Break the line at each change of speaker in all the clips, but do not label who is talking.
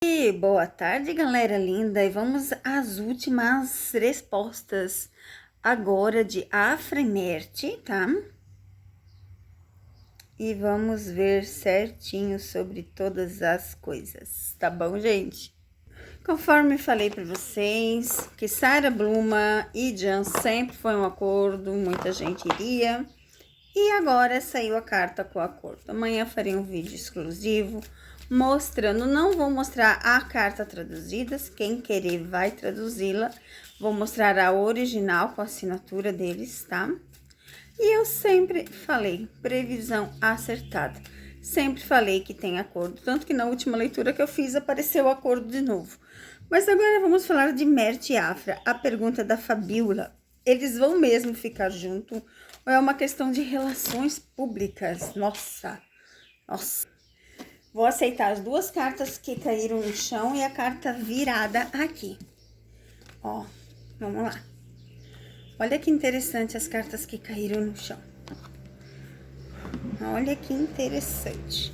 E boa tarde, galera linda. E vamos às últimas respostas agora de Afra e Merte, tá? E vamos ver certinho sobre todas as coisas, tá bom, gente? Conforme falei para vocês, que Sarah Bluma e Jan sempre foi um acordo, muita gente iria. E agora saiu a carta com o acordo. Amanhã farei um vídeo exclusivo mostrando, não vou mostrar a carta traduzida, quem querer vai traduzi-la. Vou mostrar a original com a assinatura deles, tá? E eu sempre falei, previsão acertada. Sempre falei que tem acordo, tanto que na última leitura que eu fiz apareceu o acordo de novo. Mas agora vamos falar de Merte e Afra. A pergunta da Fabiola, eles vão mesmo ficar juntos ou é uma questão de relações públicas? Nossa. Vou aceitar as duas cartas que caíram no chão e a carta virada aqui. Ó, vamos lá. Olha que interessante as cartas que caíram no chão. Olha que interessante.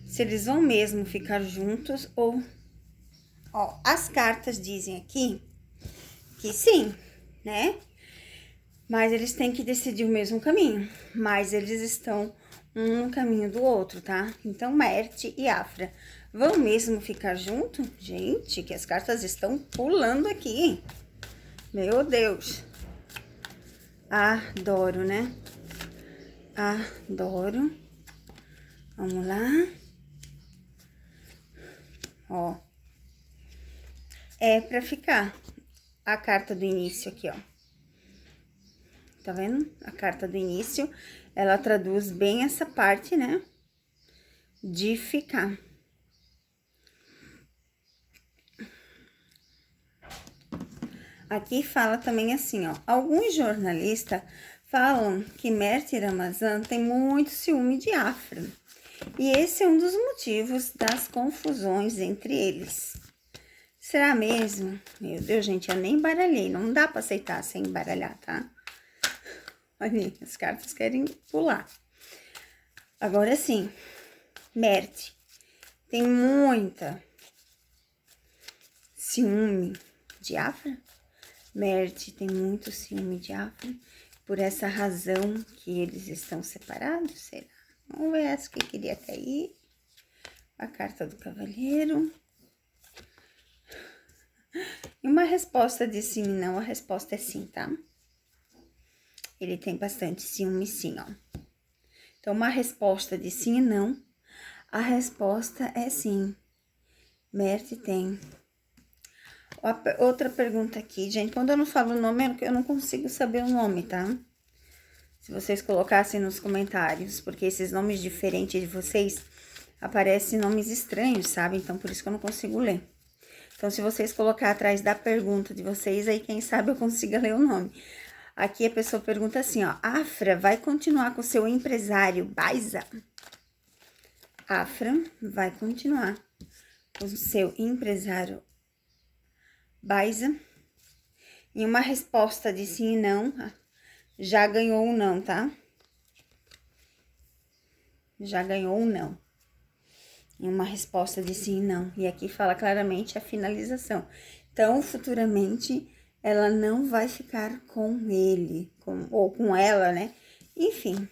Se eles vão mesmo ficar juntos ou... Ó, as cartas dizem aqui que sim, né? Mas eles têm que decidir o mesmo caminho. Mas eles estão um no caminho do outro, tá? Então, Merte e Afra vão mesmo ficar junto? Gente, que as cartas estão pulando aqui. Meu Deus. Adoro, né? Adoro. Vamos lá. Ó. É pra ficar. A carta do início aqui, ó. Tá vendo? A carta do início, ela traduz bem essa parte, né? De ficar. Aqui fala também assim, ó. Alguns jornalistas falam que Merte e Ramazan tem muito ciúme de Afra. E esse é um dos motivos das confusões entre eles. Será mesmo? Meu Deus, gente, eu nem baralhei. Não dá pra aceitar sem baralhar, tá? Olha, as cartas querem pular. Agora sim, Merte tem muita ciúme de Afra. Merte tem muito ciúme de Afra. Por essa razão que eles estão separados, será? Vamos ver essa que queria cair. A carta do cavaleiro. E uma resposta de sim e não, a resposta é sim, tá? Ele tem bastante ciúme sim, ó. Então, uma resposta de sim e não, a resposta é sim. Merte tem. Outra pergunta aqui, gente. Quando eu não falo o nome, eu não consigo saber o nome, tá? Se vocês colocassem nos comentários, porque esses nomes diferentes de vocês, aparecem nomes estranhos, sabe? Então, por isso que eu não consigo ler. Então, se vocês colocar atrás da pergunta de vocês, aí quem sabe eu consiga ler o nome. Aqui a pessoa pergunta assim, ó. Afra vai continuar com o seu empresário Baiza? Afra vai continuar com o seu empresário Baiza? E uma resposta de sim e não, já ganhou um não, tá? Já ganhou um não. E uma resposta de sim e não. E aqui fala claramente a finalização. Então, futuramente, ela não vai ficar com ele, ou com ela, né? Enfim.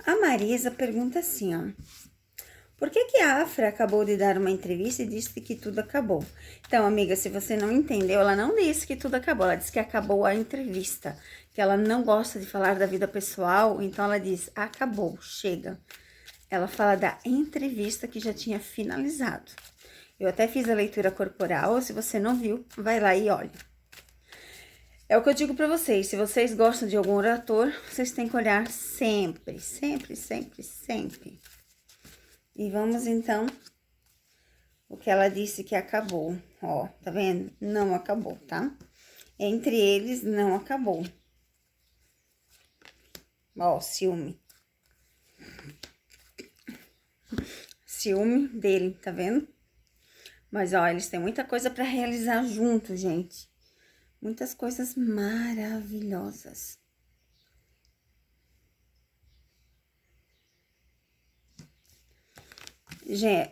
A Marisa pergunta assim, ó. Por que a Afra acabou de dar uma entrevista e disse que tudo acabou? Então, amiga, se você não entendeu, ela não disse que tudo acabou, ela disse que acabou a entrevista, que ela não gosta de falar da vida pessoal, então ela diz, acabou, chega. Ela fala da entrevista que já tinha finalizado. Eu até fiz a leitura corporal, se você não viu, vai lá e olha. É o que eu digo pra vocês, se vocês gostam de algum orator, vocês têm que olhar sempre, sempre, sempre, sempre. E vamos, então, o que ela disse que acabou. Ó, tá vendo? Não acabou, tá? Entre eles, não acabou. Ó, ciúme. Ciúme dele, tá vendo? Mas, ó, eles têm muita coisa pra realizar juntos, gente. Muitas coisas maravilhosas. Gente,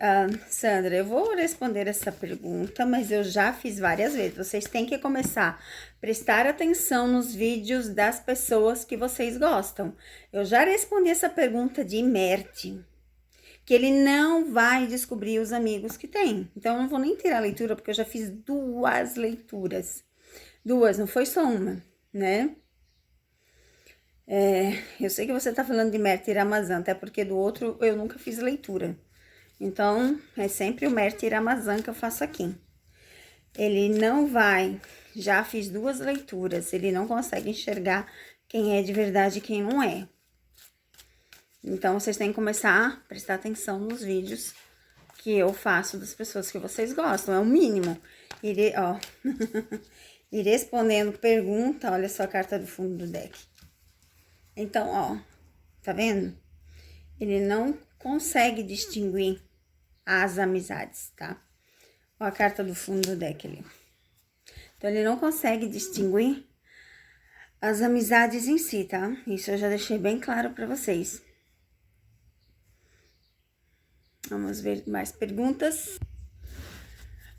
Sandra, eu vou responder essa pergunta, mas eu já fiz várias vezes. Vocês têm que começar a prestar atenção nos vídeos das pessoas que vocês gostam. Eu já respondi essa pergunta de Mert, que ele não vai descobrir os amigos que tem. Então, eu não vou nem tirar a leitura, porque eu já fiz 2 leituras. 2, não foi só uma, né? Eu sei que você tá falando de Mértir Ramazan, até porque do outro eu nunca fiz leitura. Então, é sempre o Mértir Ramazan que eu faço aqui. Ele não vai, já fiz 2 leituras, ele não consegue enxergar quem é de verdade e quem não é. Então, vocês têm que começar a prestar atenção nos vídeos que eu faço das pessoas que vocês gostam, é o mínimo. E respondendo pergunta, olha só a carta do fundo do deck. Então, ó, tá vendo? Ele não consegue distinguir as amizades, tá? Ó a carta do fundo do deck ali. Então, ele não consegue distinguir as amizades em si, tá? Isso eu já deixei bem claro pra vocês. Vamos ver mais perguntas.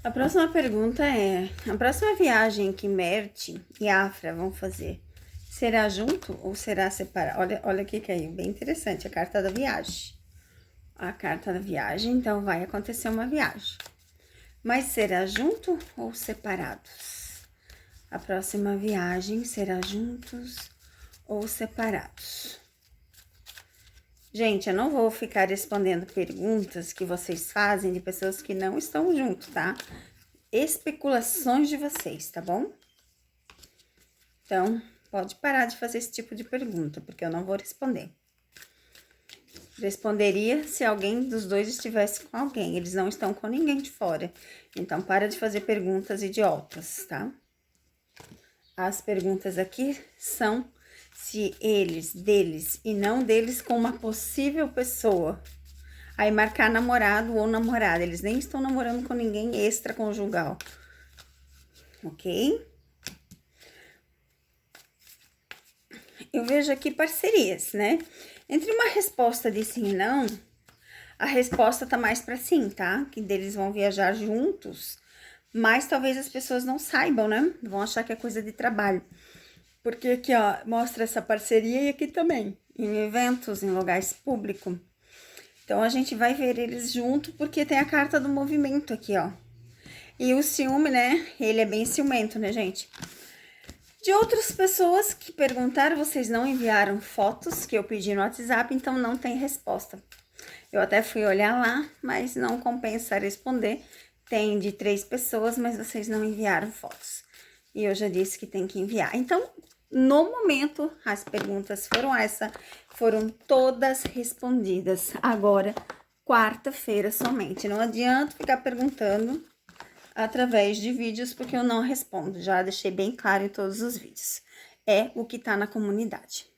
A próxima pergunta é: a próxima viagem que Mert e Afra vão fazer será junto ou será separado? Olha o que caiu, bem interessante, a carta da viagem. A carta da viagem, então vai acontecer uma viagem. Mas será junto ou separados? A próxima viagem será juntos ou separados? Gente, eu não vou ficar respondendo perguntas que vocês fazem de pessoas que não estão junto, tá? Especulações de vocês, tá bom? Então, pode parar de fazer esse tipo de pergunta, porque eu não vou responder. Responderia se alguém dos dois estivesse com alguém. Eles não estão com ninguém de fora. Então, para de fazer perguntas idiotas, tá? As perguntas aqui são se eles, deles e não deles com uma possível pessoa. Aí marcar namorado ou namorada. Eles nem estão namorando com ninguém extraconjugal. Ok? Eu vejo aqui parcerias, né? Entre uma resposta de sim e não, a resposta tá mais pra sim, tá? Que eles vão viajar juntos, mas talvez as pessoas não saibam, né? Vão achar que é coisa de trabalho. Porque aqui, ó, mostra essa parceria e aqui também, em eventos, em lugares públicos. Então, a gente vai ver eles junto porque tem a carta do movimento aqui, ó. E o ciúme, né? Ele é bem ciumento, né, gente? De outras pessoas que perguntaram, vocês não enviaram fotos que eu pedi no WhatsApp, então não tem resposta. Eu até fui olhar lá, mas não compensa responder. Tem de 3 pessoas, mas vocês não enviaram fotos. E eu já disse que tem que enviar. Então, no momento, as perguntas foram todas respondidas. Agora, quarta-feira somente. Não adianta ficar perguntando através de vídeos, porque eu não respondo. Já deixei bem claro em todos os vídeos. É o que tá na comunidade.